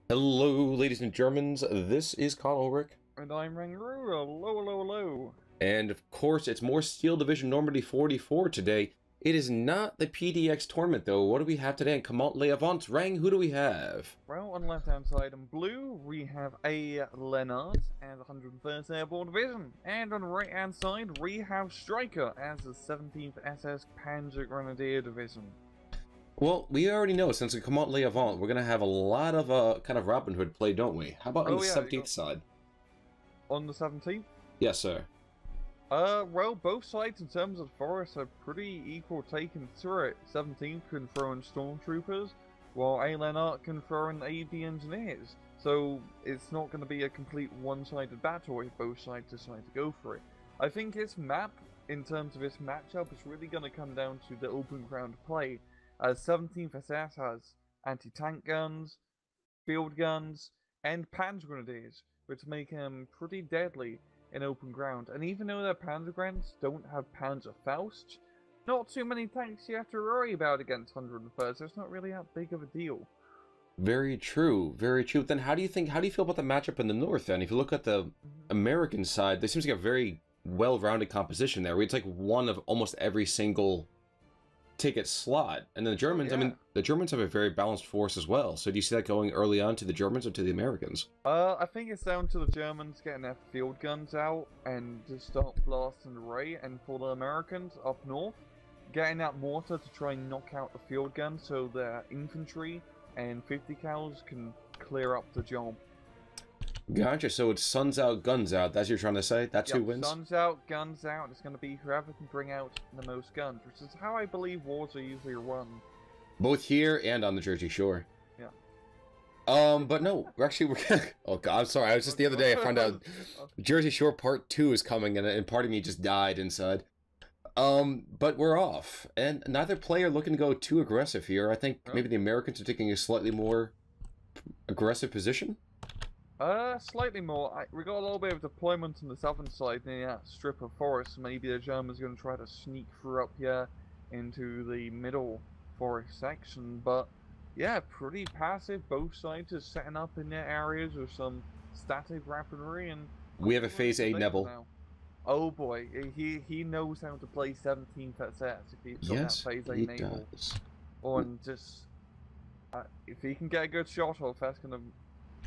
Hello, ladies and Germans. This is Caumount. And I'm Rangaroo. Hello, hello, hello. And of course, it's more Steel Division Normandy 44 today. It is not the PDX tournament, though. What do we have today in Caumount l'Avant? Rang, who do we have? Well, on the left-hand side in blue, we have a.Lennart and the 101st Airborne Division. And on the right-hand side, we have Striker as the 17th SS Panzer Grenadier Division. Well, we already know, since in Caumount l'Avant, we're going to have a lot of kind of Robin Hood play, don't we? How about on the 17th side? On the 17th? Yes, sir. Well, both sides in terms of forest are pretty equal taken through it. 17th can throw in stormtroopers, while a.Lennart can throw in AV engineers. So it's not going to be a complete one-sided battle if both sides decide to go for it. I think its map, in terms of its matchup, is really going to come down to the open ground play, as 17th SS has anti-tank guns, field guns, and Panzer Grenadiers, which make them pretty deadly in open ground. And even though their Panzer Grens don't have Panzer Faust, not too many tanks you have to worry about against 101st, so it's not really that big of a deal. Very true, very true. Then how do you feel about the matchup in the north then? If you look at the American side, there seems to be a very well-rounded composition there. It's like one of almost every single ticket slot. And then the Germans, I mean, the Germans have a very balanced force as well. So do you see that going early on to the Germans or to the Americans? I think it's down to the Germans getting their field guns out and just start blasting the ray, and for the Americans up north, getting that mortar to try and knock out the field guns so their infantry and 50 cals can clear up the job. Gotcha, so it's suns out, guns out, that's what you're trying to say? That's who wins? Suns out, guns out. It's going to be whoever can bring out the most guns, which is how I believe wars are usually run. Both here and on the Jersey Shore. Yeah. But no, we're oh god, I'm sorry, I was just the other day I found out Jersey Shore Part 2 is coming and part of me just died inside. But we're off, and neither player looking to go too aggressive here. I think maybe the Americans are taking a slightly more aggressive position. Slightly more. We got a little bit of deployment on the southern side near that strip of forest. Maybe the Germans are going to try to sneak through up here into the middle forest section. But yeah, pretty passive. Both sides are setting up in their areas with some static weaponry, and we have a Phase A Neville. Now. Oh boy, he knows how to play 17th SS if he's got that Phase A Naval. Or just if he can get a good shot off, that's going to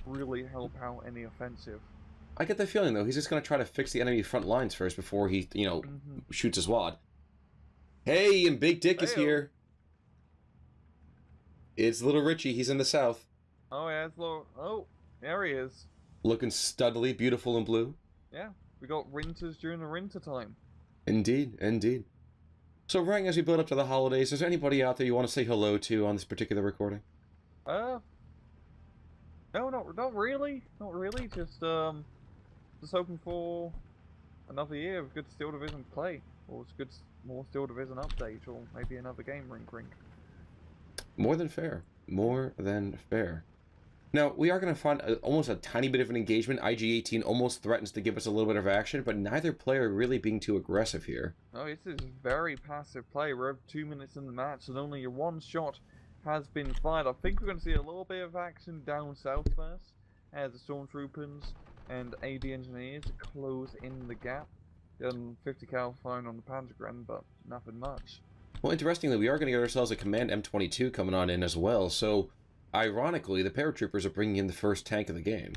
really help out any offensive. I get the feeling though he's just going to try to fix the enemy front lines first before he, you know, shoots his wad. Hey, and Big Dick is here. It's Little Richie. He's in the south. Oh yeah, it's little. Oh, there he is. Looking studly, beautiful in blue. Yeah, we got winters during the winter time. Indeed, indeed. So, Rang, as we build up to the holidays, is there anybody out there you want to say hello to on this particular recording? No, not really. Not really. Just hoping for another year of good Steel Division play, or more Steel Division update, or maybe another game rink. More than fair. More than fair. Now, we are going to find almost a tiny bit of an engagement. IG-18 almost threatens to give us a little bit of action, but neither player really being too aggressive here. Oh, this is very passive play. We're over 2 minutes in the match, and only one shot has been fired. I think we're going to see a little bit of action down south first, as the stormtroopers and AD engineers close in the gap. Then 50 cal firing on the Panzergren, but nothing much. Well, interestingly, we are going to get ourselves a Command M22 coming on in as well, so ironically, the paratroopers are bringing in the first tank of the game.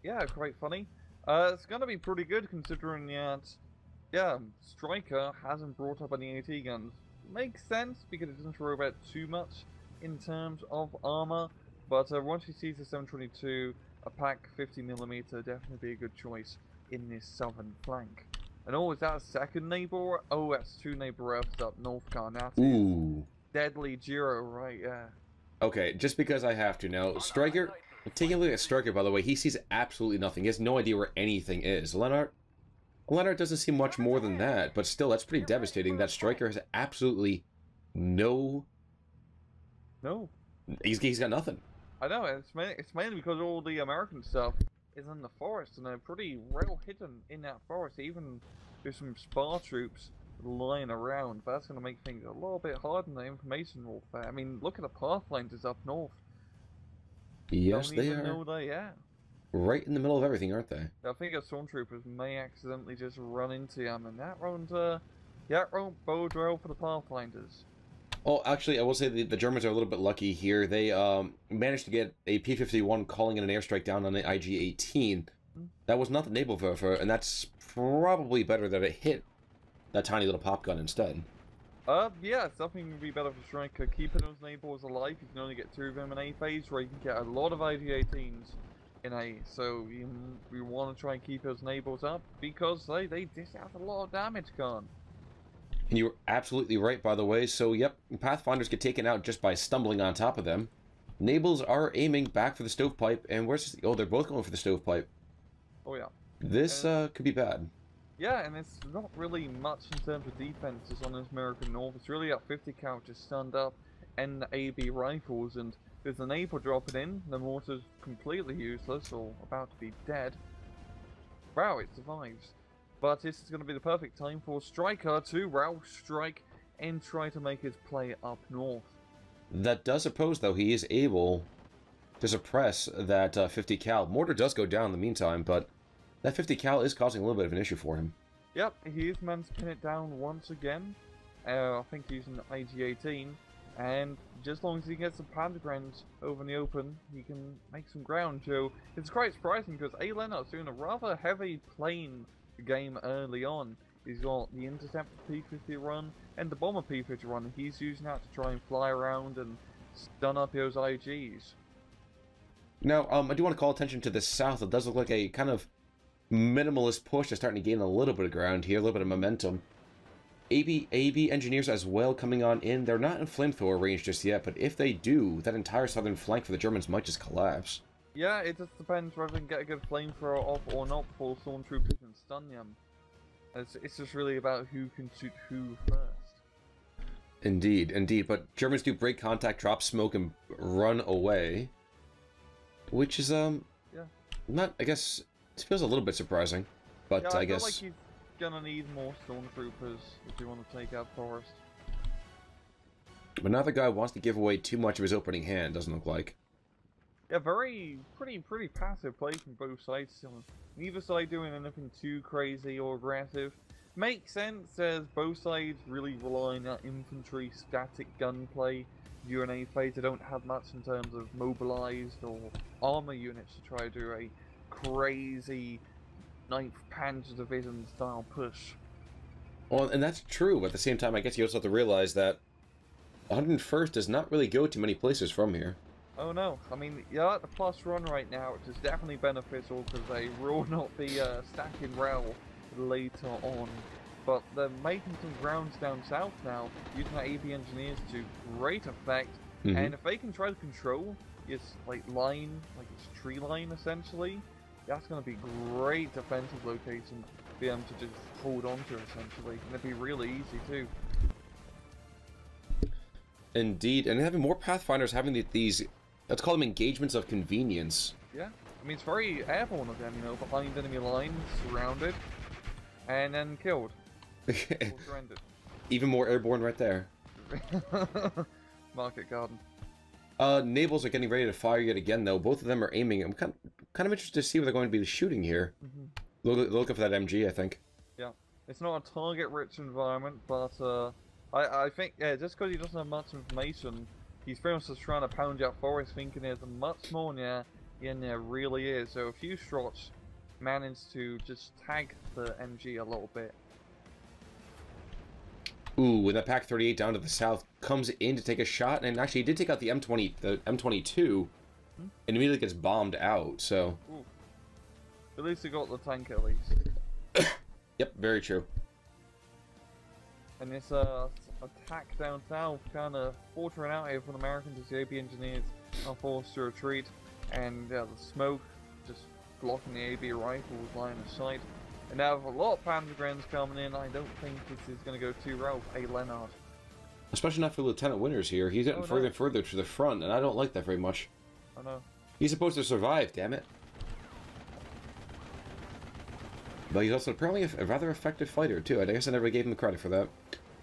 Yeah, quite funny. It's going to be pretty good considering that, yeah, Striker hasn't brought up any AT guns. Makes sense because it doesn't throw about too much in terms of armor, but once he sees the 722, a pack 50mm definitely be a good choice in this southern flank. And oh, is that a second neighbor? Oh, that's two neighbor Earths up north, That is deadly Giro, right? Yeah. Okay, just because I have to now, Striker. Taking a look at Striker, by the way, he sees absolutely nothing. He has no idea where anything is. Lennart doesn't see much more than that, but still, that's pretty devastating. That Striker has absolutely no. He's got nothing. I know. It's mainly because all the American stuff is in the forest, and they're pretty well hidden in that forest. Even there's some spar troops lying around. That's going to make things a little bit hard in the information warfare. I mean, look at the Pathfinders up north. Yes, don't they even are know they're yeah. right in the middle of everything, aren't they? I think our stormtroopers may accidentally just run into him, and that won't bode well for the Pathfinders. Oh, actually, I will say the Germans are a little bit lucky here. They managed to get a P-51 calling in an airstrike down on the IG-18. That was not the naval verver, and that's probably better that it hit that tiny little pop gun instead. Yeah, something would be better for Striker. Keeping those neighbors alive, you can only get 2 of them in A phase, where you can get a lot of IG-18s in A. So we want to try and keep those neighbors up, because they dish out a lot of damage, Khan. And you were absolutely right, by the way. So, yep, Pathfinders get taken out just by stumbling on top of them. Nables are aiming back for the stovepipe, and where's... Oh, they're both going for the stovepipe. Oh, yeah. This could be bad. Yeah, and it's not really much in terms of defenses on this American North. It's really at 50 cal just stunned up and AB rifles, and there's an April dropping in. The mortar's completely useless or about to be dead. Wow, it survives. But this is going to be the perfect time for Striker to route strike and try to make his play up north. That does oppose, though. He is able to suppress that 50 cal. Mortar does go down in the meantime, but that 50 cal is causing a little bit of an issue for him. Yep, he is managed to pin it down once again. I think using the IG-18. And just as long as he gets some Pantograms over in the open, he can make some ground. So it's quite surprising because a.Lennart's doing a rather heavy plane game early on. He's got the Interceptor P-50 run and the Bomber P-50 run. He's using that to try and fly around and stun up those IGs. Now, I do want to call attention to the south. It does look like a kind of minimalist push is starting to gain a little bit of ground here, a little bit of momentum. AB engineers as well coming on in. They're not in flamethrower range just yet, but if they do, that entire southern flank for the Germans might just collapse. Yeah, it just depends whether they can get a good flamethrower off or not before stormtroopers can stun them. It's just really about who can shoot who first. Indeed, indeed. But Germans do break contact, drop smoke, and run away. Which is, yeah. not, I guess, it feels a little bit surprising. But yeah, I guess... like he's gonna need more stormtroopers if you want to take out Forest. But neither guy wants to give away too much of his opening hand, doesn't look like. Yeah, pretty passive play from both sides. Neither side doing anything too crazy or aggressive. Makes sense as both sides really rely on that infantry static gunplay. UNA phase, they don't have much in terms of mobilized or armor units to try to do a crazy 9th Panzer Division style push. Well, and that's true, but at the same time, I guess you also have to realize that 101st does not really go to many places from here. Oh no, I mean, you're at the plus run right now, which is definitely beneficial because they will not be stacking rail later on. But they're making some grounds down south now, using their AB engineers to great effect. And if they can try to control this line, this tree line essentially, that's going to be great defensive location for them to just hold on to essentially, and it'd be really easy too. Indeed, and having more Pathfinders having these, let's call them engagements of convenience. Yeah, I mean it's very airborne of them, you know, behind enemy lines, surrounded, and then killed. Or surrendered. Even more airborne right there. Market garden. Navals are getting ready to fire yet again, though. Both of them are aiming. I'm kind of interested to see what they're going to be shooting here. Looking for that MG, I think. Yeah, it's not a target-rich environment, but I think just because he doesn't have much information, he's pretty much just trying to pound out Forest, thinking there's much more near than there really is. So a few shots managed to just tag the MG a little bit. Ooh, when that Pack 38 down to the south comes in to take a shot, and actually he did take out the M22, and immediately gets bombed out, so... Ooh. At least he got the tank at least. Yep, very true. And this attack down south kind of faltering out here for the Americans as the AB engineers are forced to retreat, and the smoke just blocking the AB rifles line of sight. And now with a lot of Pantograms coming in, I don't think this is going to go too well for a.Lennart. Especially not for Lieutenant Winters here. He's getting further and further to the front, and I don't like that very much. I know. He's supposed to survive, damn it. But he's also apparently a rather effective fighter, too. I guess I never gave him the credit for that.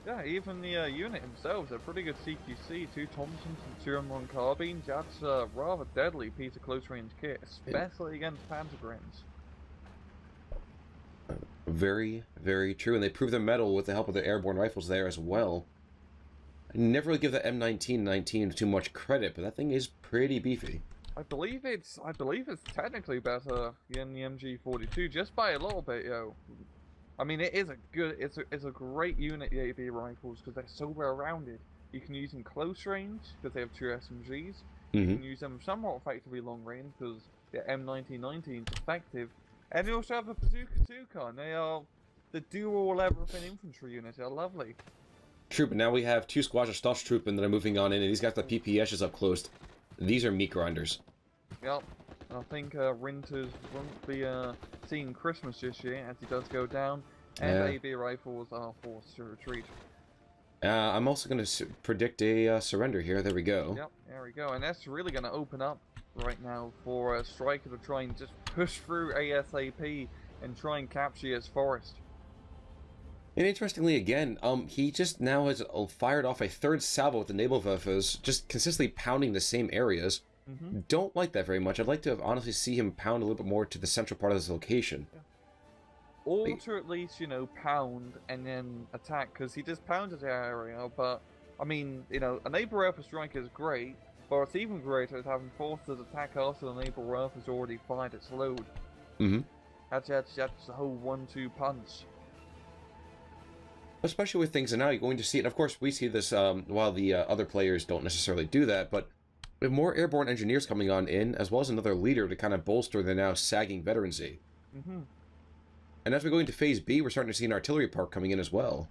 Yeah, even the unit themselves are pretty good CQC. 2 Thompsons and 2 M1 carbines. That's a rather deadly piece of close-range kit, especially against Panzergrens. Very, very true. And they prove their mettle with the help of the airborne rifles there as well. I never really give the M1919 too much credit, but that thing is pretty beefy. I believe it's technically better than the MG42 just by a little bit, yo. I mean, it is a good, it's a great unit, the AB rifles, because they're so well-rounded. You can use them close range because they have 2 SMGs. You can use them somewhat effectively long range because the M1919 is effective. And you also have the Bazooka Toucan. They are the dual everything infantry unit. They're lovely. True, but now we have 2 squads of Stoßtruppen that are moving on in, and these got the PPSs up close. These are meat grinders. Yep. I think Rinters won't be seeing Christmas this year as he does go down, and AB rifles are forced to retreat. I'm also going to predict a surrender here. There we go. Yep, there we go. And that's really going to open up right now for Striker to try and just push through ASAP and try and capture his forest. And interestingly, again, he just now has fired off a 3rd salvo with the Nebelwerfers, just consistently pounding the same areas. Don't like that very much. I'd like to honestly see him pound a little bit more to the central part of this location. Yeah. Or to at least, you know, pound and then attack, because he just pounded the area, but, I mean, you know, a Nebelwerfer strike is great, but it's even greater is having forces attack after the Nebelwerfer's already fired its load. That's the whole 1-2 punch. Especially with things, and now you're going to see it. And of course, we see this while the other players don't necessarily do that, but we have more airborne engineers coming on in, as well as another leader to kind of bolster the now sagging veterancy. And as we go into Phase B, we're starting to see an artillery park coming in as well.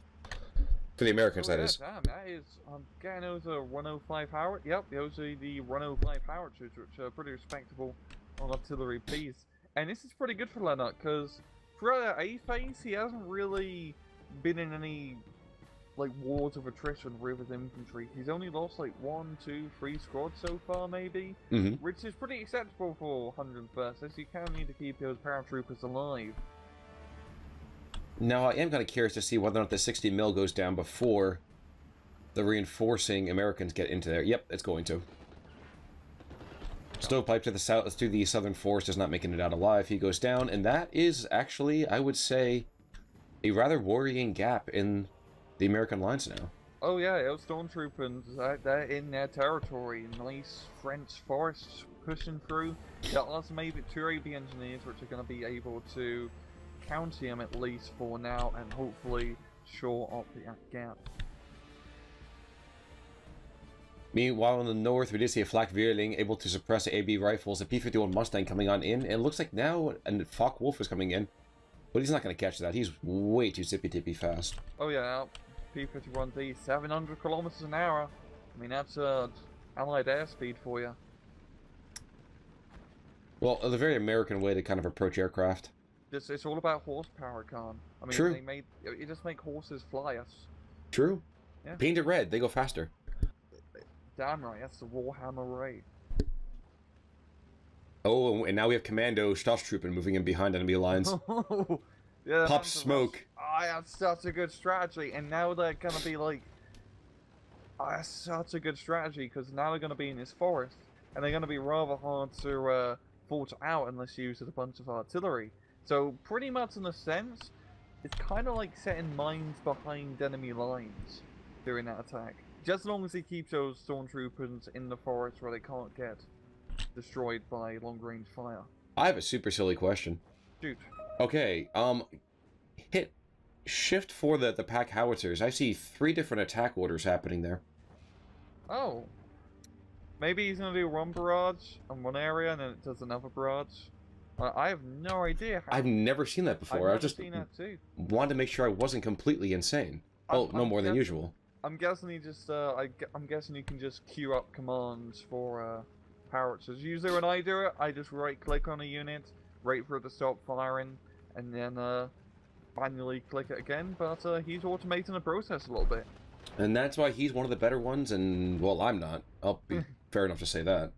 For the Americans, that is. Damn, that is, I'm getting those 105 Howard. Yep, those are the 105 howitzers, which are pretty respectable on artillery piece. And this is pretty good for Lennart, because throughout that A phase, he hasn't really been in any like wars of attrition with his infantry. He's only lost like 1, 2, 3 squads so far, maybe, which is pretty acceptable for 101st. So you kind of need to keep those paratroopers alive. Now, I am kind of curious to see whether or not the 60 mil goes down before the reinforcing Americans get into there. Yep, it's going to. Stovepipe to the south, to the southern force, is not making it out alive. He goes down, and that is actually, I would say, a rather worrying gap in the American lines now. Oh yeah, those stormtroopers, they're in their territory. Nice French forests pushing through. There are maybe 2 AB engineers which are going to be able to counter him at least for now, and hopefully shore up the gap. Meanwhile, in the north, we did see a Flak Vierling able to suppress AB rifles, a P-51 Mustang coming on in, and it looks like now a Fok Wolf is coming in, but he's not going to catch that. He's way too zippy-dippy fast. Oh yeah, P-51D, 700 kilometers an hour. I mean, that's Allied airspeed for you. Well, the very American way to kind of approach aircraft. It's all about horsepower, Khan. I mean, True. You just make horses fly us. True. Yeah. Paint it red, they go faster. Damn right, that's the Warhammer Ray. Oh, and now we have Commando Stoßtruppen moving in behind enemy lines. Yeah, Pop smoke. Oh, that's such a good strategy. And now they're going to be like... Oh, that's such a good strategy, because now they're going to be in this forest. And they're going to be rather hard to filter out unless you use a bunch of artillery. So, pretty much in a sense, it's kind of like setting mines behind enemy lines during that attack. Just as long as he keeps those stormtroopers in the forest where they can't get destroyed by long-range fire. I have a super silly question. Shoot. Okay, hit shift for the pack howitzers. I see 3 different attack orders happening there. Oh. Maybe he's going to do one barrage on one area and then it does another barrage. I have no idea how. I've never seen that before. I've just seen that too. Wanted to make sure I wasn't completely insane. Oh, no more than usual. I'm guessing he just, I'm guessing you can just queue up commands for howitzers. Usually when I do it, I just right-click on a unit, wait for it to stop firing, and then manually click it again. But he's automating the process a little bit. And that's why he's one of the better ones, and, well, I'm not. I'll be fair enough to say that.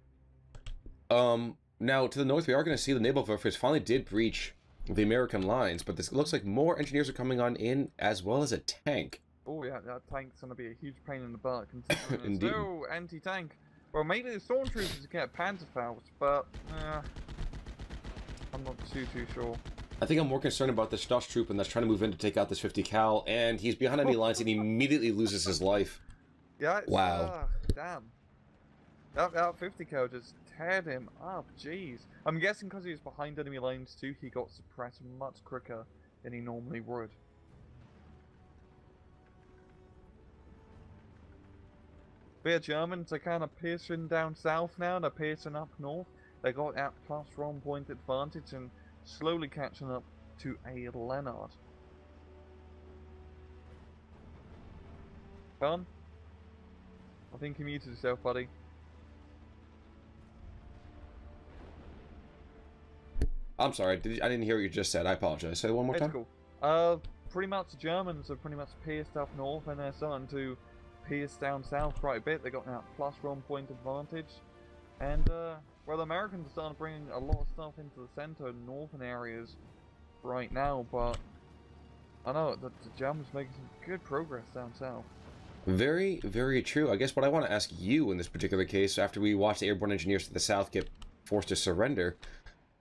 Now, to the north, we are going to see the Nebelwerfers finally did breach the American lines, but this looks like more engineers are coming on in, as well as a tank. Oh yeah, that tank's gonna be a huge pain in the butt considering there's Indeed. no anti-tank. Well, maybe the stormtroopers get Panzerfaust, but I'm not too sure. I think I'm more concerned about this Stosh troop and that's trying to move in to take out this 50 cal, and he's behind enemy lines and he immediately loses his life. Yeah, it's, Wow. damn. That 50 cal just teared him up, jeez. I'm guessing because he was behind enemy lines too, he got suppressed much quicker than he normally would. But yeah, Germans are kind of piercing down south now, they're piercing up north. They got that plus 1 point advantage and slowly catching up to a.Lennart. Fun? I think you muted yourself, buddy. I'm sorry, I didn't hear what you just said. I apologize. Say it one more time. Cool. Pretty much the Germans have pretty much pierced up north and they're starting to pierce down south quite a bit. They got that plus 1 point advantage. And, well, the Americans are starting to bring a lot of stuff into the center and northern areas right now, but I know the Germans making some good progress down south. Very, very true. I guess what I want to ask you in this particular case, after we watch the airborne engineers to the south get forced to surrender,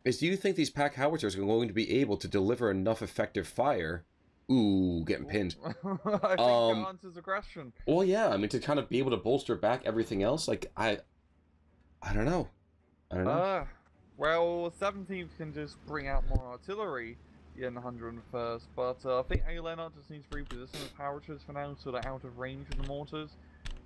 is do you think these pack howitzers are going to be able to deliver enough effective fire? Ooh, getting pinned. I think that answers the question. Well, yeah, I mean, to kind of be able to bolster back everything else, like, I don't know. I don't know. Well, 17th can just bring out more artillery in 101st, but I think a.Lennart just needs to reposition his howitzers for now so they're out of range of the mortars.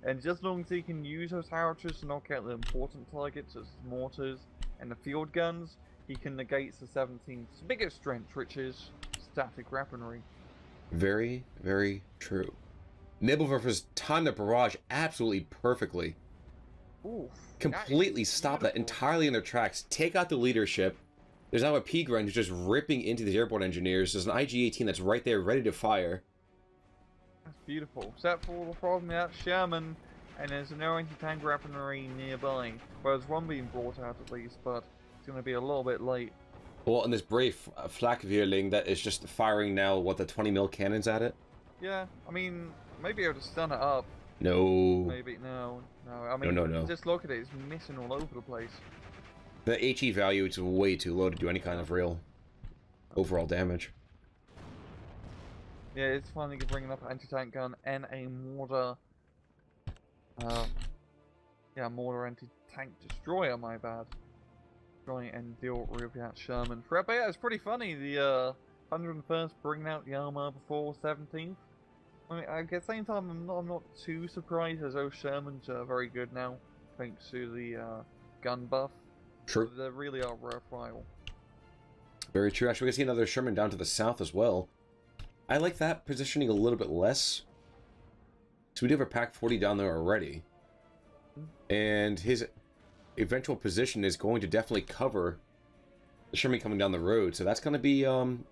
And just as long as he can use those howitzers to knock out the important targets as mortars and the field guns, he can negate the 17th's biggest strength, which is static weaponry. Very, very true. Nebelwerfer's timed the barrage absolutely perfectly. Ooh, Completely stop that entirely in their tracks. Take out the leadership. There's now a P-Grunt who's just ripping into these airborne engineers. There's an IG-18 that's right there, ready to fire. That's beautiful. Except for the problem that's Sherman, and there's no anti-tank weaponry nearby. Well, there's one being brought out at least, but it's going to be a little bit late. Well, and this brave Flakvierling that is just firing now, what, the 20mm cannons at it? Yeah, I mean, maybe able to stun it up. No. Maybe, no. I mean, no. just look at it, it's missing all over the place. The HE value is way too low to do any kind of real overall damage. Yeah, it's finally bringing up an anti-tank gun and a mortar. Yeah, mortar anti-tank destroyer, my bad. Trying and deal with that Sherman threat. But yeah, it's pretty funny. The 101st bringing out the armor before 17th. I mean, at the same time, I'm not too surprised as those Shermans are very good now, thanks to the gun buff. True. They really are worthwhile. Very true. Actually, we can see another Sherman down to the south as well. I like that positioning a little bit less. So we do have a Pack 40 down there already. And his eventual position is going to definitely cover the Sherman coming down the road. So that's going to be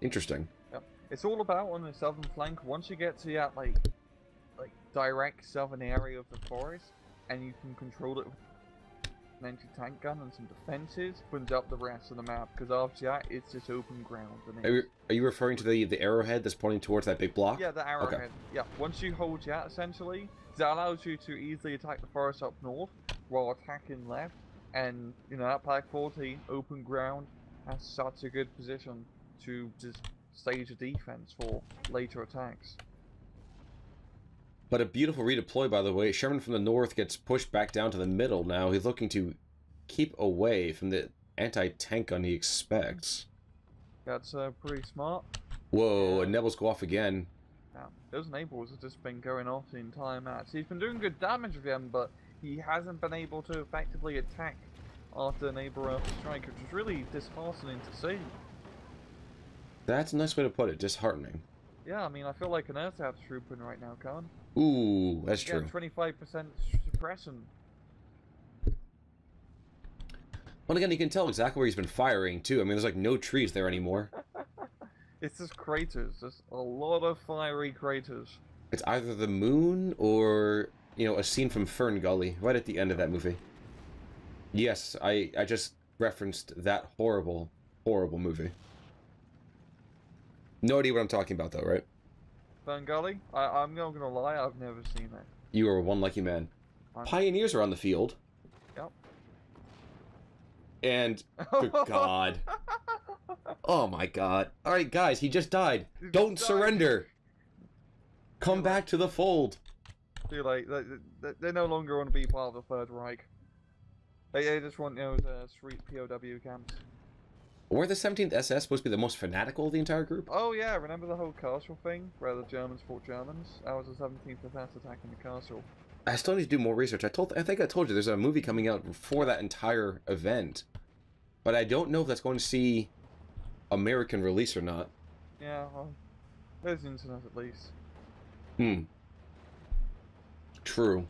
interesting. Yep. It's all about on the southern flank. Once you get to that like direct southern area of the forest, and you can control it with an anti-tank gun and some defenses, opens up the rest of the map, because after that it's just open ground. And are you referring to the arrowhead that's pointing towards that big block? Yeah, the arrowhead. Okay. Yeah, once you hold that essentially, that allows you to easily attack the forest up north while attacking left, and you know that Pack 40 open ground has such a good position to just stage a defense for later attacks. But a beautiful redeploy, by the way. Sherman from the north gets pushed back down to the middle now. He's looking to keep away from the anti-tank gun he expects. That's pretty smart. Whoa, Yeah. and Nebels go off again. Now, those enables have just been going off the entire match. He's been doing good damage with them, but he hasn't been able to effectively attack after enable after strike, which is really disheartening to see. That's a nice way to put it, disheartening. Yeah, I mean, I feel like an Earth's trooping right now, Khan. Ooh, that's true. 25% suppression. Well, again, you can tell exactly where he's been firing, too. I mean, there's like no trees there anymore. It's just craters. There's a lot of fiery craters. It's either the moon or, you know, a scene from Fern Gully, right at the end of that movie. Yes, I just referenced that horrible, horrible movie. No idea what I'm talking about, though, right? Ferngully? I'm not gonna lie, I've never seen it. You are one lucky man. Pioneers are on the field. Yep. And, good God. Oh my God. Alright, guys, he just died. Don't surrender. Come back to the fold. Too late. They no longer want to be part of the Third Reich. They just want those street POW camps. Were the 17th SS supposed to be the most fanatical of the entire group? Oh yeah, remember the whole castle thing? Where the Germans fought Germans? That was the 17th SS attacking the castle. I still need to do more research. I think I told you there's a movie coming out for that entire event. But I don't know if that's going to see American release or not. Yeah, well, there's internet at least. True.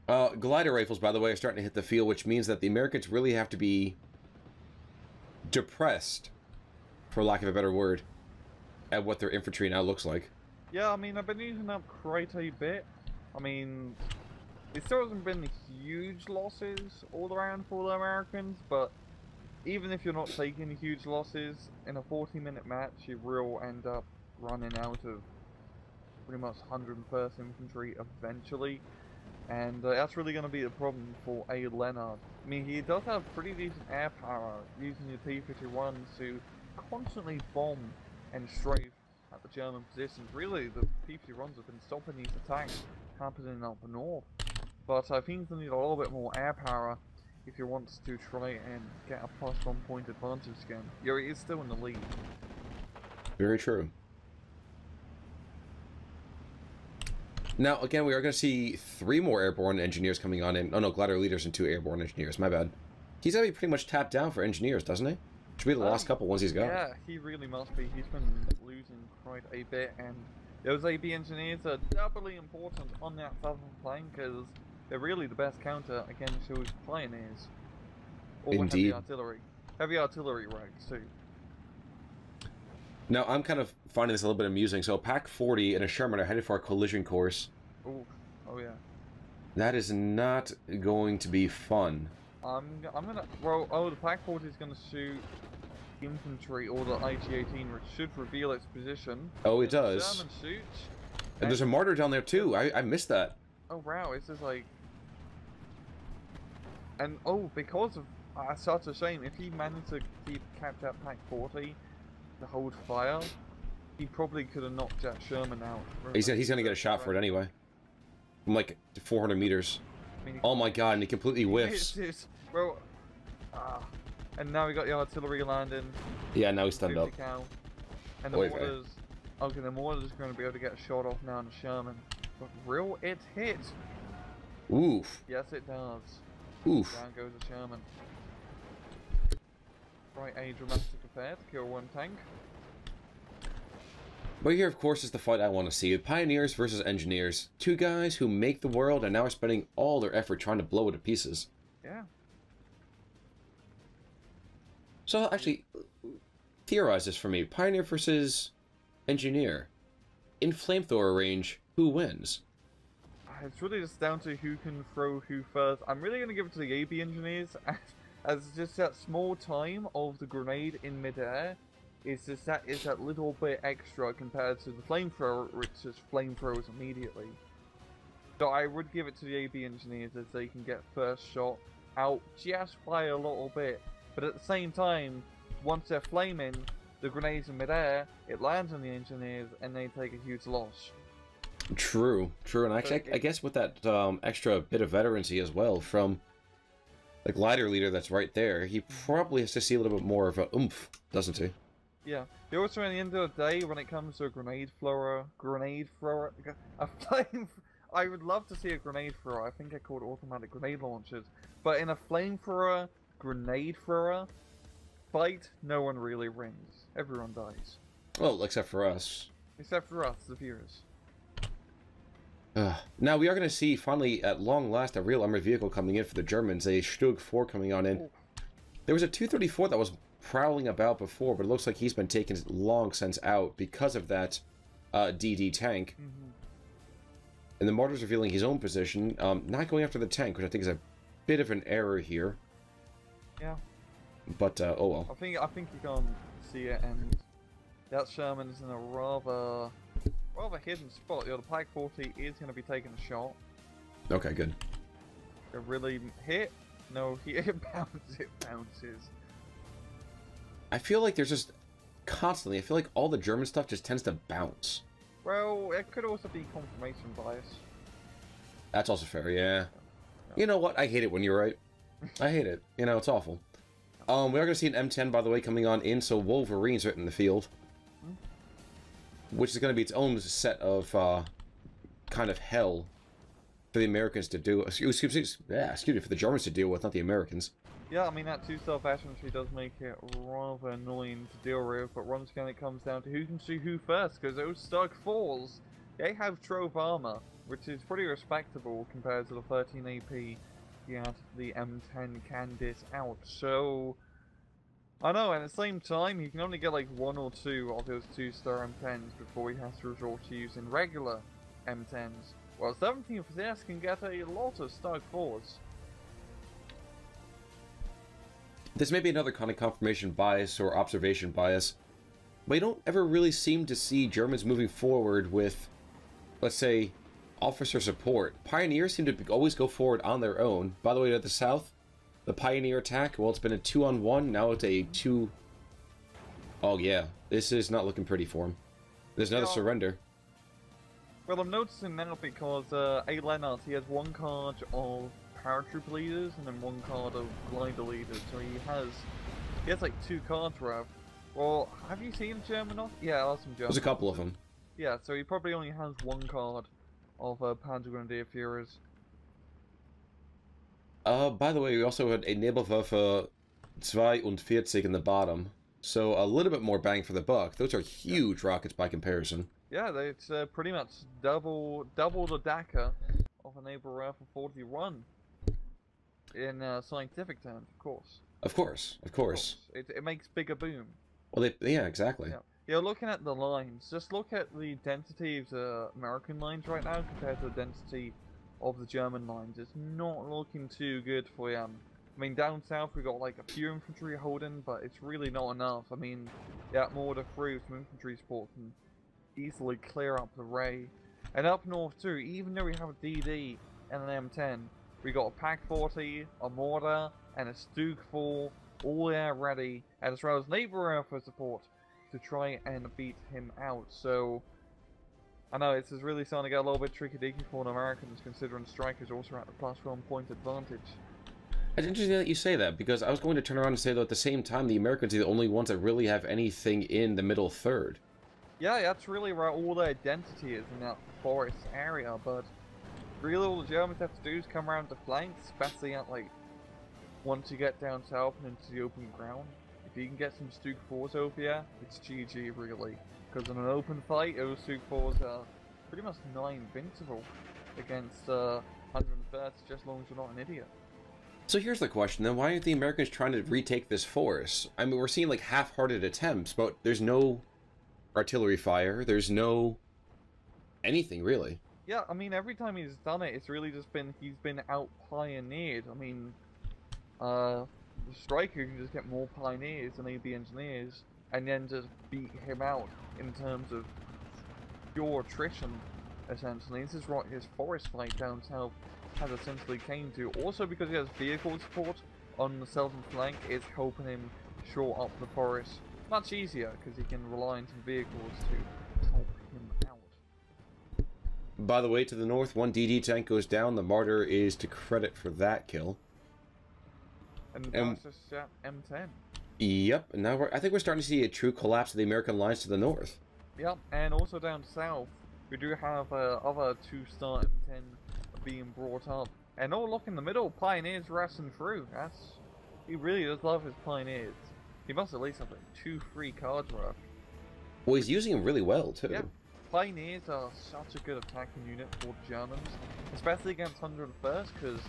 Glider rifles, by the way, are starting to hit the field, which means that the Americans really have to be depressed, for lack of a better word, at what their infantry now looks like. Yeah, I mean, I've been using up quite a bit. I mean, it still hasn't been huge losses all around for the Americans, but even if you're not taking huge losses, in a 40-minute match, you will end up running out of pretty much 101st Infantry eventually. And that's really going to be the problem for a.Lennart. I mean, he does have pretty decent air power using your T-51s to constantly bomb and strafe at the German positions. Really, the T-51s have been stopping these attacks happening up north. But I think you'll need a little bit more air power if you want to try and get a +1 point advantage again. You're still in the lead. Very true. Now, again, we are going to see 3 more airborne engineers coming on in. Oh no, glider leaders and 2 airborne engineers. My bad. He's going to be pretty much tapped down for engineers, doesn't he? Should be the last couple ones he's got. Yeah, he really must be. He's been losing quite a bit, and those AB engineers are doubly important on that southern flank because they're really the best counter against those pioneers. Or Indeed. heavy artillery. Heavy artillery ranks too. Now, I'm kind of finding this a little bit amusing. So, Pack 40 and a Sherman are headed for a collision course. Ooh. Oh yeah. That is not going to be fun. I'm gonna... Well, oh, the Pack 40 is gonna shoot infantry, or the IG-18, which should reveal its position. Oh, it does. Sherman shoots. And there's a martyr down there, too. I missed that. Oh, wow. It's just like... And, oh, because of... such a shame. If he managed to keep capped at Pack 40... to hold fire, he probably could have knocked that Sherman out. He's gonna get a shot for it anyway. From like 400 meters. I mean, oh my God, and he completely whiffs. Well, and now we got the artillery landing. Yeah, now he's stunned up. And the mortars. Okay, the mortar's going to be able to get a shot off now on the Sherman. But will it hit? Oof. Yes, it does. Oof. Down goes the Sherman. Right, a dramatic affair to kill 1 tank. But here, of course, is the fight I want to see. Pioneers versus engineers. 2 guys who make the world and now are spending all their effort trying to blow it to pieces. Yeah. So, actually, theorize this for me. Pioneer versus engineer. In flamethrower range, who wins? It's really just down to who can throw who first. I'm really going to give it to the AB engineers, as just that small time of the grenade in midair is just that little bit extra compared to the flamethrower, which just flamethrowers immediately. So I would give it to the AB engineers as they can get first shot out just by a little bit. But at the same time, once they're flaming, the grenade's in midair, it lands on the engineers and they take a huge loss. True, and actually, I guess with that extra bit of veterancy as well from the glider leader that's right there, he probably has to see a little bit more of a oomph, doesn't he? Yeah. Also, at the end of the day, when it comes to a grenade thrower, a flame... I would love to see a grenade thrower. I think I called automatic grenade launchers. But in a flamethrower, grenade thrower fight, no one really wins. Everyone dies. Well, except for us. Except for us, the viewers. Now we are going to see, finally, at long last, a real armored vehicle coming in for the Germans. A Stug 4 coming on in. Ooh. There was a 234 that was prowling about before, but it looks like he's been taken long since out because of that DD tank. And the mortar's revealing his own position, not going after the tank, which I think is a bit of an error here. Yeah. But, oh well. I think you can see it, and That Sherman's in a rather hidden spot. The Pack 40 is going to be taking a shot. Okay, good. It really hit. No, it bounces. It bounces. I feel like there's just constantly. I feel like all the German stuff just tends to bounce. Well, it could also be confirmation bias. That's also fair, yeah. You know what? I hate it when you're right. I hate it. You know, it's awful. We are going to see an M10, by the way, coming on in, so Wolverine's right in the field. Which is going to be its own set of, kind of hell for the Americans to do. Excuse me, for the Germans to deal with, not the Americans. Yeah, I mean, that two-star infantry does make it rather annoying to deal with, but once again it comes down to who can shoot who first, because those Stug 4s, they have Trove armor, which is pretty respectable compared to the 13 AP you had the M10 Candice out. So, I know, at the same time, he can only get like 1 or 2 of those 2-star M10s before he has to resort to using regular M10s. Well, 17th Pnzr can get a lot of Stug 4s. This may be another kind of confirmation bias or observation bias, but you don't ever really seem to see Germans moving forward with, let's say, officer support. Pioneers seem to always go forward on their own. By the way, to the south, the Pioneer attack, well, it's been a 2-on-1, now it's a 2... Oh yeah, this is not looking pretty for him. There's another surrender. Well, I'm noticing now because a.Lennart, he has 1 card of paratroop leaders and then 1 card of glider leaders, so he has like 2 cards worth. Well, have you seen German off? Yeah, awesome German. There's a couple of them. Yeah, so he probably only has 1 card of Panzer Grenadier Führers. By the way, we also had a Nebelwerfer 42 in the bottom, so a little bit more bang for the buck. Those are huge rockets by comparison. Yeah, it's pretty much double the DACA of a Nebelwerfer 41 in scientific terms, of course. Of course. It makes bigger boom. Well, yeah, exactly. Yeah. You're looking at the lines. Just look at the density of the American lines right now compared to the density of the German lines. It's not looking too good for you. I mean, down south we got like a few infantry holding, but it's really not enough. I mean, yeah, mortar through some infantry support can easily clear up the Ray. And up north too, even though we have a DD and an M10, we got a Pack 40, a mortar, and a Stug 4 all there ready, and as well as Nebelwerfer support to try and beat him out. So I know this is really starting to get a little bit tricky-dicky for the Americans, considering strikers also at the +1 point advantage. It's interesting that you say that, because I was going to turn around and say that at the same time the Americans are the only ones that really have anything in the middle third. Yeah, that's really where all their identity is, in that forest area, but really all the Germans have to do is come around the flanks, especially at like once you get down south and into the open ground. If you can get some Stug 4s over here, it's GG really. Because in an open fight, those Stug 4s are pretty much nigh invincible against 130, just as long as you're not an idiot. So here's the question then, why aren't the Americans trying to retake this forest? I mean, we're seeing like half-hearted attempts, but there's no artillery fire, there's no anything really. Yeah, I mean, every time he's done it, it's really just been, he's been out-pioneered. I mean, the striker can just get more pioneers and AB engineers, and then just beat him out in terms of pure attrition, essentially. This is what his forest fight down south has essentially came to. Also because he has vehicle support on the southern flank, it's helping him shore up the forest much easier, because he can rely on some vehicles to help him out. By the way, to the north, 1 DD tank goes down. The Martyr is to credit for that kill. And that's just M10. Yep, and now I think we're starting to see a true collapse of the American lines to the north. Yep, and also down south, we do have other 2-star M10 being brought up. And oh, look in the middle, Pioneers racing through. He really does love his Pioneers. He must at least have like 2 free cards worth. Well, he's using them really well, too. Yeah, Pioneers are such a good attacking unit for the Germans, especially against 101st, because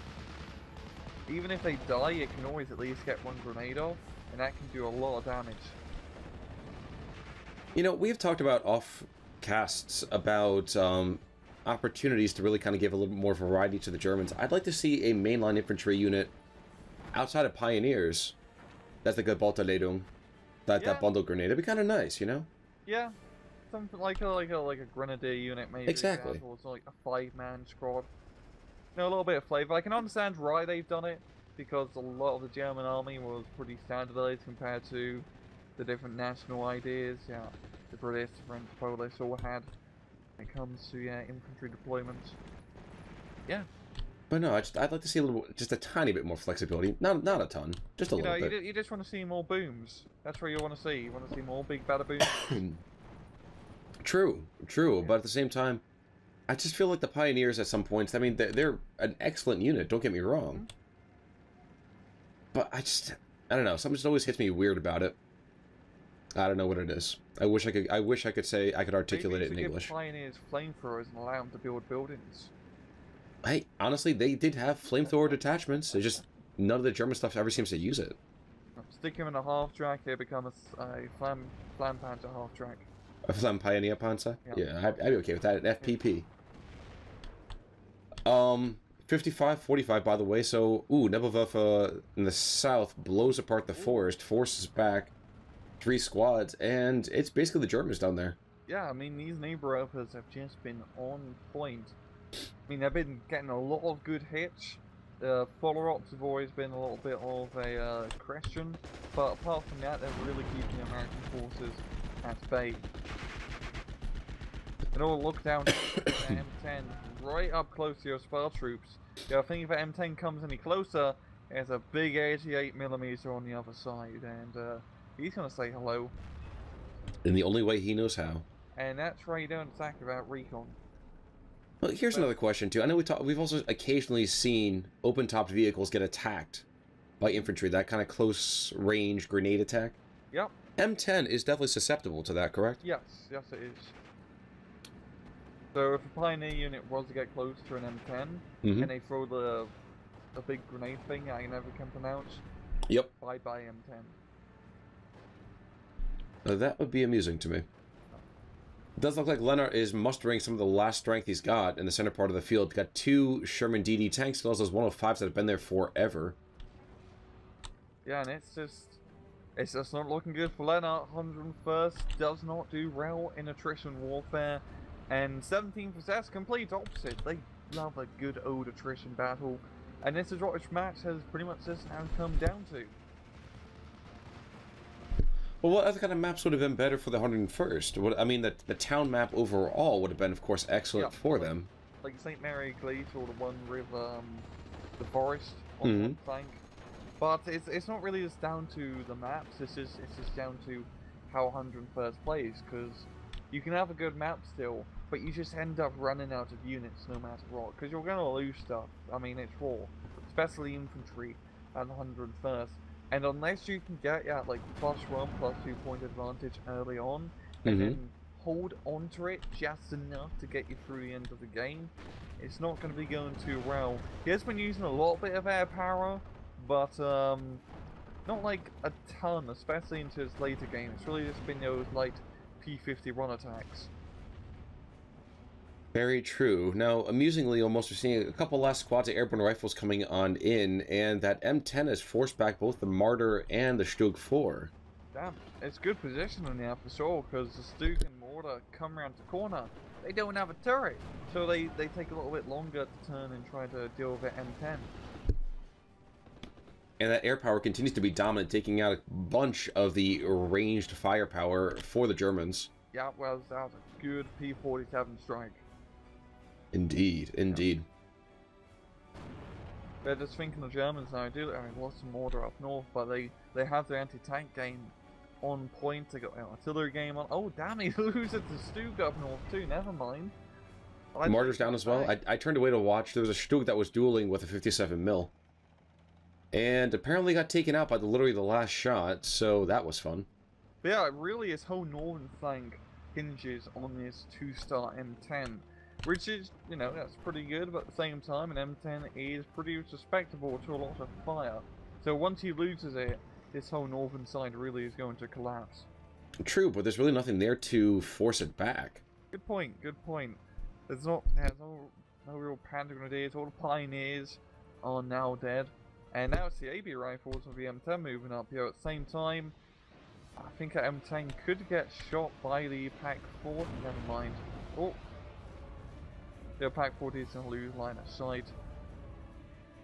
even if they die, it can always at least get 1 grenade off, and that can do a lot of damage. You know, we've talked about off-casts about opportunities to really kind of give a little bit more variety to the Germans. I'd like to see a mainline infantry unit outside of Pioneers. That's the good Bolterledung. That bundle grenade. It'd be kind of nice, you know? Yeah, something like a grenadier unit maybe. Exactly. Or like a 5-man squad. You know, a little bit of flavor. I can understand why they've done it, because a lot of the German army was pretty standardized compared to the different national ideas. Yeah, the British, the French, Polish all had when it comes to infantry deployments. Yeah. But no, I'd like to see a little, just a tiny bit more flexibility. Not a ton, just a You know, little bit. you just want to see more booms. That's what you want to see. You want to see more big batter booms. True, true. Yeah. But at the same time, I just feel like the Pioneers at some points. I mean, they're an excellent unit. Don't get me wrong. But I don't know. Something just always hits me weird about it. I don't know what it is. I wish I could say I could articulate it in English. Pioneers flamethrowers and allow them to build buildings. Hey, honestly, they did have flamethrower detachments. It's just none of the German stuff ever seems to use it. Stick him in a half track, they become a flam panzer half track. A Flam Pioneer Panzer? Yeah. I'd be okay with that. An FPP. 55-45, by the way. So, Nebelwerfer in the south blows apart the forest, forces back 3 squads, and it's basically the Germans down there. Yeah, I mean, these Nebelwerfers have just been on point. I mean, they've been getting a lot of good hits. Follow-ups have always been a little bit of a question, but apart from that, they're really keeping the American forces at bay. And all look down at M10, right up close to your spar troops. Yeah, I think if M10 comes any closer, there's a big 88mm on the other side, and he's gonna say hello. In the only way he knows how. And that's why you don't attack without recon. Well, here's another question too. I know we've also occasionally seen open-topped vehicles get attacked by infantry. That kind of close-range grenade attack. Yep. M10 is definitely susceptible to that, correct? Yes, yes it is. So if a Pioneer unit was to get close to an M10, and they throw the big grenade thing I never can pronounce, yep. Bye-bye M10. That would be amusing to me. It does look like Lennart is mustering some of the last strength he's got in the center part of the field. Got 2 Sherman DD tanks, and also those 105s that have been there forever. Yeah, and it's just not looking good for Lennart. 101st does not do well in attrition warfare, and 17th Pnzr complete opposite. They love a good old attrition battle, and this is what this match has pretty much just now come down to. Well, what other kind of maps would have been better for the 101st? I mean, the town map overall would have been, of course, excellent for them. Like St. Mary Gleet, or the one with the forest on one flank. But it's not really just down to the maps. It's just down to how 101st plays, because you can have a good map still, but you just end up running out of units no matter what, because you're going to lose stuff. I mean, it's war, especially infantry at the 101st. And unless you can get like +1, +2 point advantage early on, and then hold onto it just enough to get you through the end of the game, it's not going to be going too well. He has been using a little bit of air power, but not like a ton, especially into his later game. It's really just been those light P-51 attacks. Very true. Now, amusingly, almost we're seeing a couple last squads of airborne rifles coming on in, and that M10 has forced back both the Marder and the Stug 4. Damn, it's good positioning there for sure, because the Stug and Marder come around the corner. They don't have a turret, so they take a little bit longer to turn and try to deal with M10. And that air power continues to be dominant, taking out a bunch of the ranged firepower for the Germans. Yeah, well, that was a good P-47 strike. Indeed, indeed. They're just thinking the Germans now. I mean, lost some order up north, but they have their anti-tank game on point. They got their artillery game on. Oh, damn, he loses to Stug up north too. Never mind. Marder's down as well. I turned away to watch. There was a Stug that was dueling with a 57 mil. And apparently got taken out by literally the last shot, so that was fun. But yeah, really his whole northern flank hinges on this 2-star M10. Which is, you know, that's pretty good, but at the same time, an M10 is pretty susceptible to a lot of fire. So once he loses it, this whole northern side really is going to collapse. True, but there's really nothing there to force it back. Good point, good point. There's no real Panther Grenadiers. All the Pioneers are now dead. And now it's the AB rifles of the M10 moving up here at the same time. I think M10 could get shot by the Pack 4. Never mind. Oh, the Pack 4 is going to lose line of sight.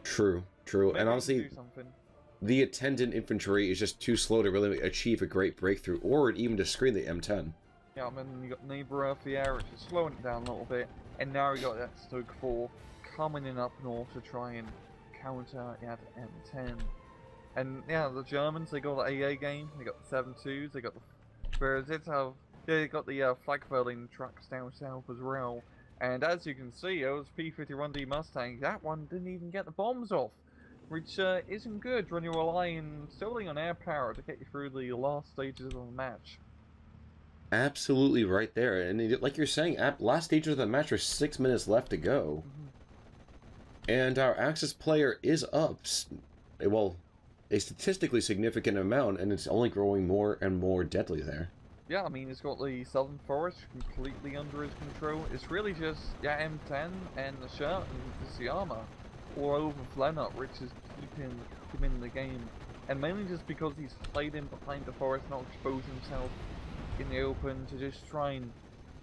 True, true. Maybe And honestly, do something. the attendant infantry is just too slow to really achieve a great breakthrough, or even to screen the M10. Yeah, and then you got Neighbour of the Air, which is slowing it down a little bit, and now you got that Stoke 4 coming in up north to try and counter at M10. And yeah, the Germans, they got the AA game, they got the 7.2s, they got the they got the flag furling trucks down south as well. And as you can see, it was P-51D Mustang, that one didn't even get the bombs off, which isn't good when you're relying solely on air power to get you through the last stages of the match. Absolutely right there. And like you're saying, last stages of the match are 6 minutes left to go. And our Axis player is up, well, a statistically significant amount, and it's only growing more and more deadly there. Yeah, I mean, he's got the Southern Forest completely under his control. It's really just, yeah, M10 and the shirt and the armor all over a.Lennart, which is keeping him in the game. And mainly just because he's played in behind the forest, not expose himself in the open to just try and,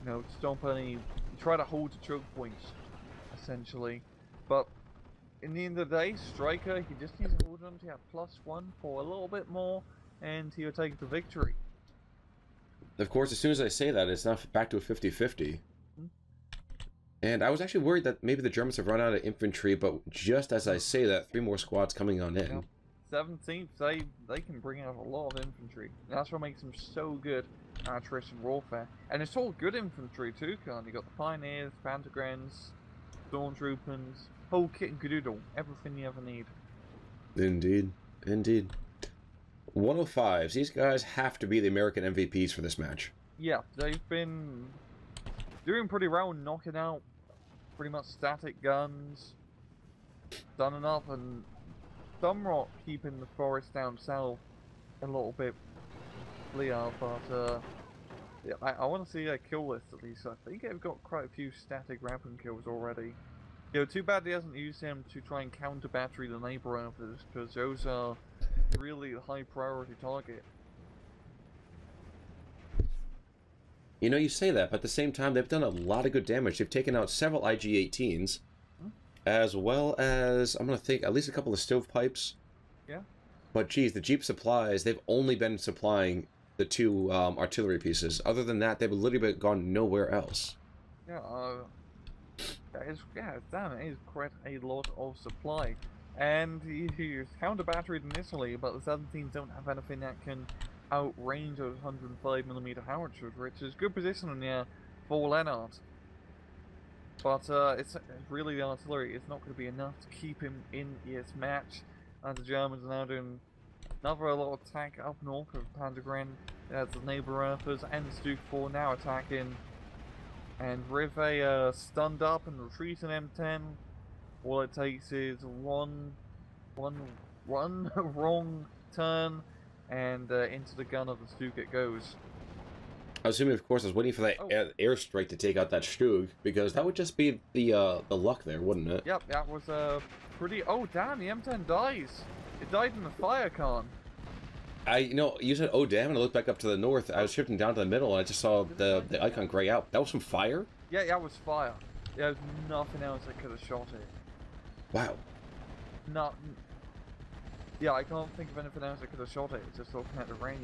you know, stomp any, try to hold the choke points, essentially. But in the end of the day, Striker, he just needs to hold on to that +1 for a little bit more, and he'll take the victory. Of course, as soon as I say that, it's now back to a 50-50. And I was actually worried that maybe the Germans have run out of infantry, but just as I say that, 3 more squads coming on in. Yep. 17th, they can bring out a lot of infantry. And that's what makes them so good at attrition warfare. And it's all good infantry too, Con. You got the Pioneers, Pantogrens, Stormtroopers, whole kit and caboodle, everything you ever need. Indeed, indeed. 105s, these guys have to be the American MVPs for this match. Yeah, they've been doing pretty well, knocking out pretty much static guns, done enough, and somewhat keeping the forest down south a little bit clear, but yeah, I want to see a kill list at least. I think they've got quite a few static weapon kills already. You know, too bad he hasn't used them to try and counter battery the neighbor others, because those are really a high priority target. You know, you say that, but at the same time, they've done a lot of good damage. They've taken out several IG-18s, as well as, I'm going to think, at least a couple of stovepipes. Yeah. But geez, the Jeep supplies, they've only been supplying the 2 artillery pieces. Other than that, they've literally gone nowhere else. Yeah, damn, it is quite a lot of supply. And he's counter batteried initially, but the 17s don't have anything that can outrange those 105mm howitzers, which is good positioning there for a.Lennart. But it's really the artillery is not going to be enough to keep him in this match. And the Germans are now doing another lot of attack up north of Pantogren. As the neighbor Earthers and Stoke 4 now attacking. And with a stunned up and retreating M10, all it takes is one wrong turn, and into the gun of the Stug it goes. Assuming, of course, I was waiting for that airstrike to take out that Stug, because that would just be the luck there, wouldn't it? Yep, that was pretty. Oh damn, the M10 dies. It died in the fire, Khan. You said, oh damn, and I looked back up to the north. I was shifting down to the middle, and I just saw the icon gray out. That was from fire? Yeah, that was fire. There was nothing else that could have shot it. Wow. Yeah, I can't think of anything else that could have shot it. Just looking at the range.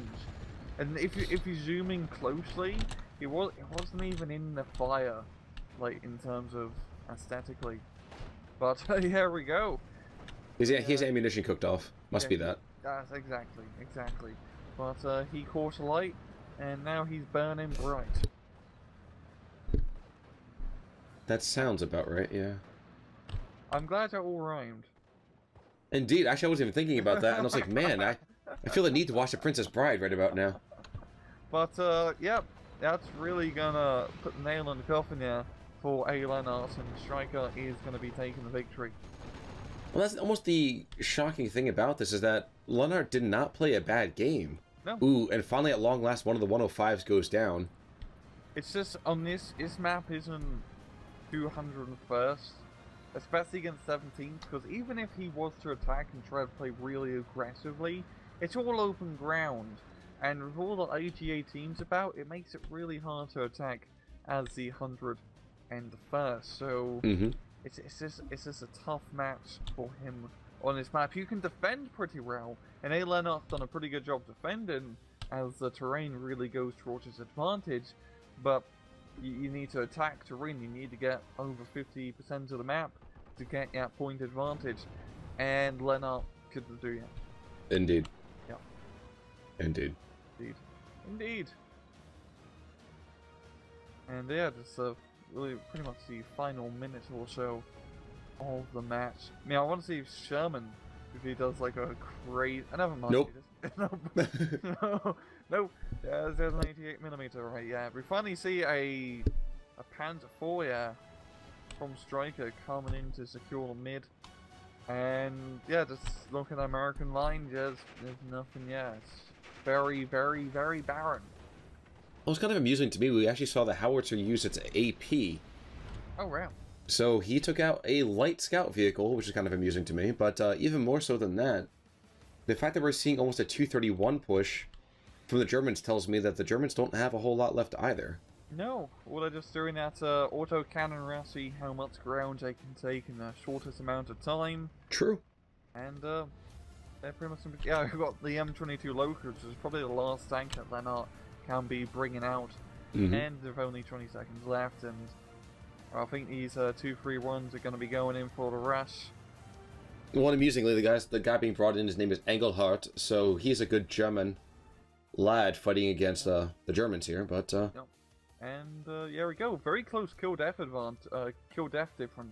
And if you zoom in closely, it wasn't even in the fire, like in terms of aesthetically. But here we go. His ammunition cooked off. Must be that. That's exactly. But he caught a light, and now he's burning bright. That sounds about right, yeah. I'm glad that all rhymed. Indeed, actually I wasn't even thinking about that, and I was like, man, I feel the need to watch The Princess Bride right about now. But, yeah, that's really gonna put the nail in the coffin there for a.Lennart, and Striker is gonna be taking the victory. Well, that's almost the shocking thing about this, is that a.Lennart did not play a bad game. No. Ooh, and finally at long last, one of the 105s goes down. It's just, on this map isn't 201st, especially against 17th, because even if he was to attack and try to play really aggressively, it's all open ground. And with all the AGA teams about, it makes it really hard to attack as the 101st. So it's just a tough match for him on this map. You can defend pretty well, and a.Lennart's done a pretty good job defending as the terrain really goes towards his advantage. But you need to attack to win. You need to get over 50% of the map to get that point advantage, and Lennart couldn't do that. Indeed. Yeah. Indeed. Indeed. And yeah, just really pretty much the final minute or so of the match. I mean, I want to see if Sherman, if he does like a great. Never mind. Nope. No. Yeah, there's an 88mm, right? Yeah, we finally see a Pnzr 4, yeah, from Striker coming in to secure the mid. And yeah, just look at the American line, there's nothing, yeah. It's very, very, very barren. Well, it's kind of amusing to me. We actually saw the howitzer use its AP. Oh, wow. So he took out a light scout vehicle, which is kind of amusing to me. But even more so than that, the fact that we're seeing almost a 231 push from the Germans tells me that the Germans don't have a whole lot left either. No, all they're just doing that auto cannon round, see how much ground they can take in the shortest amount of time. True. And they're pretty much, yeah, we've got the M22 Locust, which is probably the last tank that Lennart can be bringing out. And there's only 20 seconds left, and I think these 2-3-1s are going to be going in for the rush. Well, amusingly, the guy being brought in, his name is a.Lennart, so he's a good German lad fighting against the Germans here, but Yep. And here we go, very close kill death difference,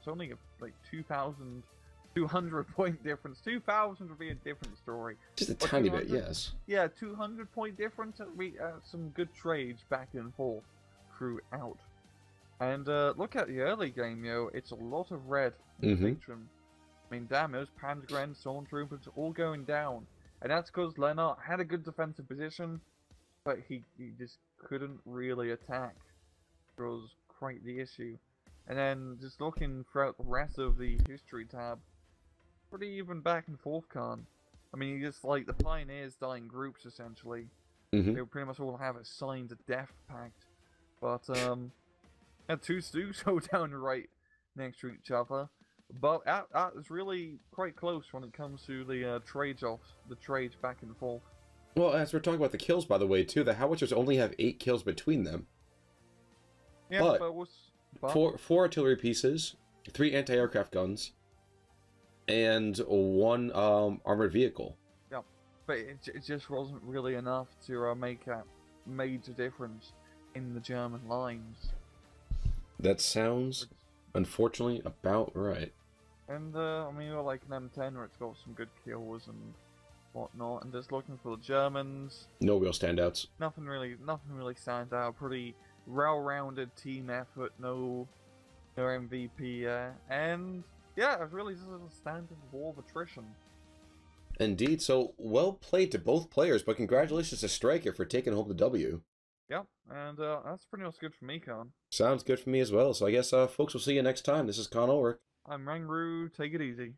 only like 2,200 point difference. 2,000 would be a different story. Just a tiny bit, yes. Yeah, 200 point difference. We some good trades back and forth throughout. And look at the early game, yo. It's a lot of red. I mean, damn, those Pnzr and Stormtroopers all going down. And that's because Lennart had a good defensive position, but he just couldn't really attack. It was quite the issue. And then just looking throughout the rest of the history tab, pretty even back and forth, Khan. I mean, you just like the Pioneers die in groups essentially. They pretty much all have a signed death pact. But and two Stoogs go down right next to each other. But that is really quite close when it comes to the trades-offs, the trades back and forth. Well, as we're talking about the kills, by the way, too, the howitzers only have 8 kills between them. Yeah, but four artillery pieces, 3 anti-aircraft guns, and 1 armored vehicle. Yeah, but it just wasn't really enough to make a major difference in the German lines. That sounds, unfortunately, about right. And I mean, we're like an M10 where it's got some good kills and whatnot, and just looking for the Germans. No real standouts. Nothing really stands out. Pretty well-rounded team effort. No MVP. And yeah, it's really just a standard war of attrition. Indeed. So well played to both players, but congratulations to Striker for taking home the W. Yep, and that's pretty much good for me, Khan. Sounds good for me as well. So I guess, folks, we'll see you next time. This is Con Ulrich. I'm Rangru. Take it easy.